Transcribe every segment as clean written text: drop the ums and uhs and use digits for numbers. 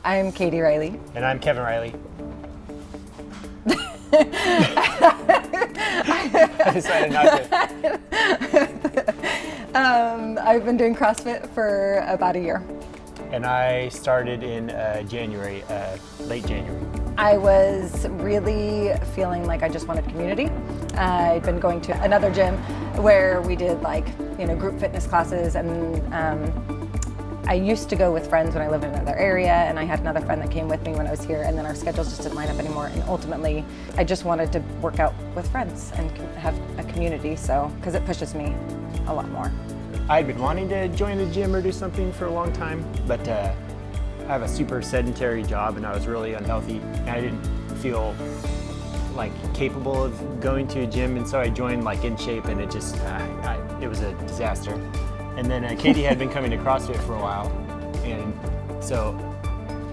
I'm Katie Riley. And I'm Kevin Riley. I decided not to. I've been doing CrossFit for about a year. And I started in January, late January. I was really feeling like I just wanted community. I'd been going to another gym where we did group fitness classes, and I used to go with friends when I lived in another area, and I had another friend that came with me when I was here, and then our schedules just didn't line up anymore. And ultimately, I just wanted to work out with friends and have a community, because it pushes me a lot more. I'd been wanting to join the gym or do something for a long time, but I have a super sedentary job and I was really unhealthy, and I didn't feel capable of going to a gym, and so I joined in shape, and it just it was a disaster. And then Katie had been coming to CrossFit for a while, and so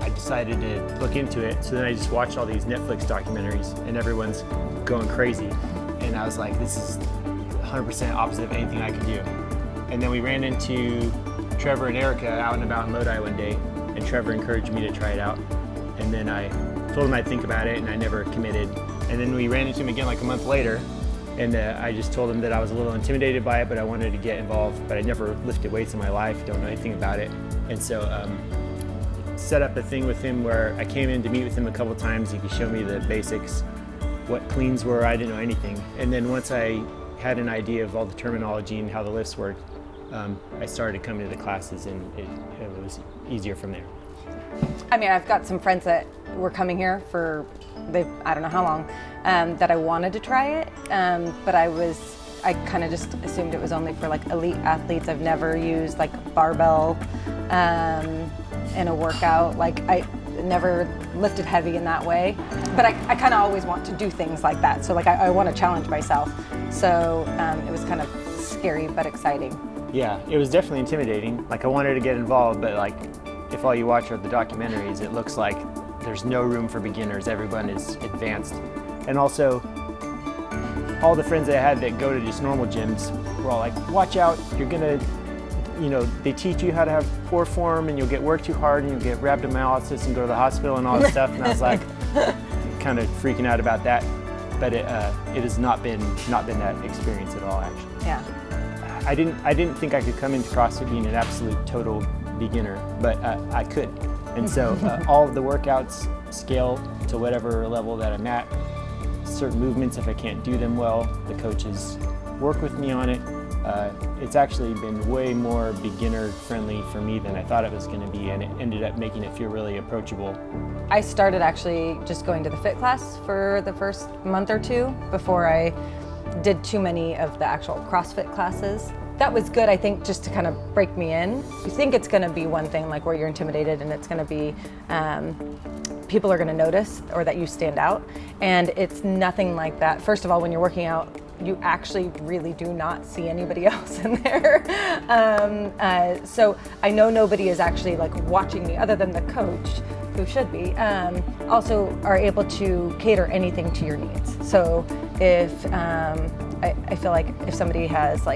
I decided to look into it. So then I just watched all these Netflix documentaries, and everyone's going crazy, and I was like, this is 100% opposite of anything I could do. And then we ran into Trevor and Erica out and about in Lodi one day, and Trevor encouraged me to try it out. And then I told him I'd think about it, and I never committed. And then we ran into him again a month later, and I just told him that I was a little intimidated by it, but I wanted to get involved. But I never lifted weights in my life, don't know anything about it. And so set up a thing with him where I came in to meet with him a couple times. He could show me the basics, what cleans were. I didn't know anything. And then once I had an idea of all the terminology and how the lifts worked, I started coming to the classes, and it was easier from there. I mean, I've got some friends that were coming here for, I don't know how long, that I wanted to try it, but I kind of just assumed it was only for elite athletes. I've never used barbell in a workout. I never lifted heavy in that way, but I kind of always want to do things like that. So I want to challenge myself. So it was kind of scary but exciting. Yeah, it was definitely intimidating. I wanted to get involved, but if all you watch are the documentaries, it looks like there's no room for beginners. Everyone is advanced. And also, all the friends that I had that go to just normal gyms were all like, watch out, you're gonna, they teach you how to have poor form, and you'll get worked too hard, and you'll get rhabdomyolysis and go to the hospital and all this stuff. And I was kind of freaking out about that. But it has not been that experience at all, actually. Yeah. I didn't think I could come into CrossFit being an absolute total beginner, but I could. And so all of the workouts scale to whatever level that I'm at. Certain movements, if I can't do them well, the coaches work with me on it. It's actually been way more beginner friendly for me than I thought it was going to be, and it ended up making it feel really approachable. I started actually just going to the fit class for the first month or two before I did too many of the actual CrossFit classes. That was good, I think, just to kind of break me in. You think it's going to be one thing, where you're intimidated, and it's going to be people are going to notice, or that you stand out, and it's nothing like that. First of all, when you're working out, you actually really do not see anybody else in there. So I know nobody is actually watching me other than the coach, who should be, also are able to cater anything to your needs. So if I feel like if somebody has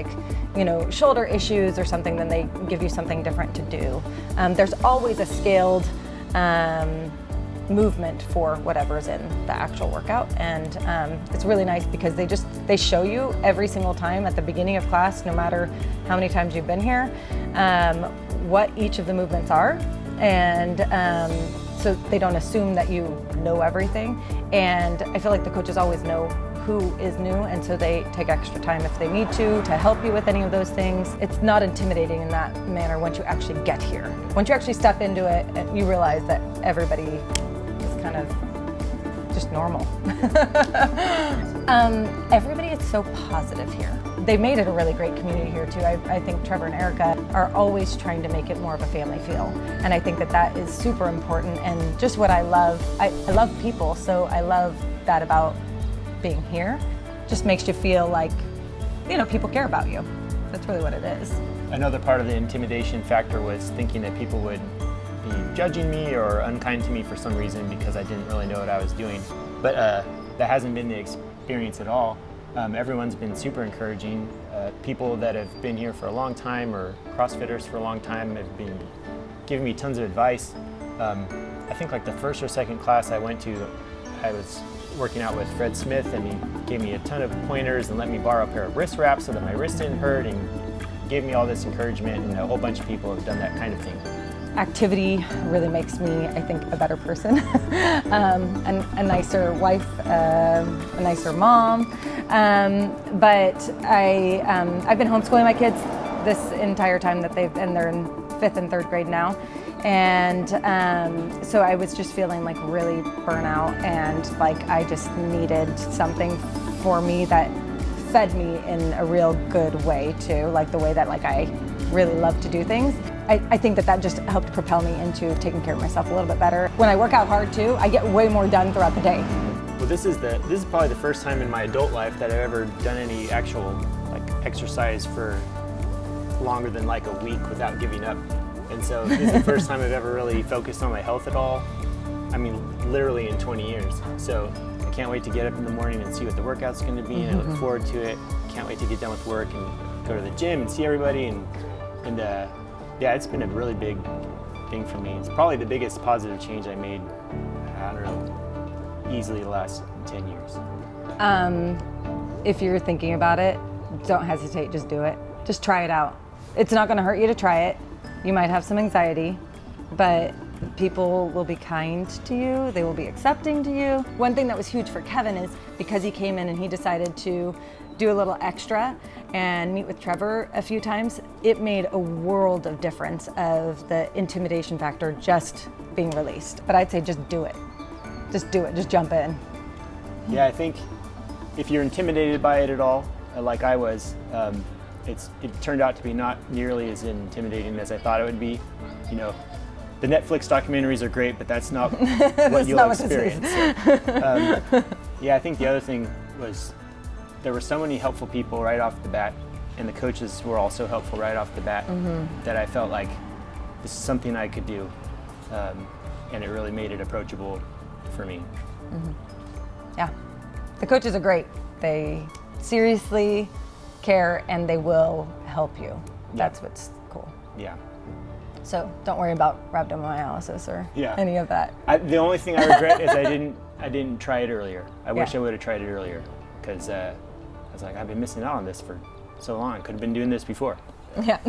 shoulder issues or something, then they give you something different to do. There's always a scaled movement for whatever's in the actual workout, and it's really nice because they show you every single time at the beginning of class, no matter how many times you've been here, what each of the movements are, and so they don't assume that you know everything. And I feel like the coaches always know who is new, and so they take extra time if they need to help you with any of those things. It's not intimidating in that manner once you actually get here. Once you actually step into it, and you realize that everybody is kind of just normal. Everybody is so positive here. They've made it a really great community here too. I think Trevor and Erica are always trying to make it more of a family feel, and I think that is super important. And just what I love people, so I love that about being here. Just makes you feel like, people care about you. That's really what it is. Another part of the intimidation factor was thinking that people would be judging me or unkind to me for some reason because I didn't really know what I was doing. But that hasn't been the experience at all. Everyone's been super encouraging. People that have been here for a long time or CrossFitters for a long time have been giving me tons of advice. I think like the first or second class I went to, I was working out with Fred Smith, and he gave me a ton of pointers and let me borrow a pair of wrist wraps so that my wrist didn't hurt, and gave me all this encouragement, and a whole bunch of people have done that kind of thing. Activity really makes me, I think, a better person, a nicer wife, a nicer mom. But I've been homeschooling my kids this entire time that they're in 5th and 3rd grade now. And so I was just feeling like really burnout, and like I just needed something for me that fed me in a real good way too, like the way that like I really love to do things. I think that just helped propel me into taking care of myself a little bit better. When I work out hard too, I get way more done throughout the day. Well, this is probably the first time in my adult life that I've ever done any actual like exercise for longer than like a week without giving up. And so this is the first time I've ever really focused on my health at all. I mean, literally in 20 years. So I can't wait to get up in the morning and see what the workout's going to be, and I look forward to it. Can't wait to get done with work and go to the gym and see everybody. And yeah, it's been a really big thing for me. It's probably the biggest positive change I made, I don't know, easily the last 10 years. If you're thinking about it, don't hesitate, just do it. Just try it out. It's not going to hurt you to try it. You might have some anxiety, but people will be kind to you, they will be accepting to you. One thing that was huge for Kevin is because he came in and he decided to do a little extra and meet with Trevor a few times, it made a world of difference of the intimidation factor just being released. But I'd say just do it. Just do it, just jump in. Yeah, I think if you're intimidated by it at all, like I was, it turned out to be not nearly as intimidating as I thought it would be. You know, the Netflix documentaries are great, but that's not what you'll experience. So, yeah, I think the other thing was there were so many helpful people right off the bat, and the coaches were also helpful right off the bat, that I felt like this is something I could do, and it really made it approachable for me. Yeah, the coaches are great. They seriously care and they will help you. That's what's cool. Yeah. So don't worry about rhabdomyolysis or any of that. The only thing I regret is I didn't try it earlier. I wish I would have tried it earlier, because I was like, I've been missing out on this for so long. Could have been doing this before. Yeah.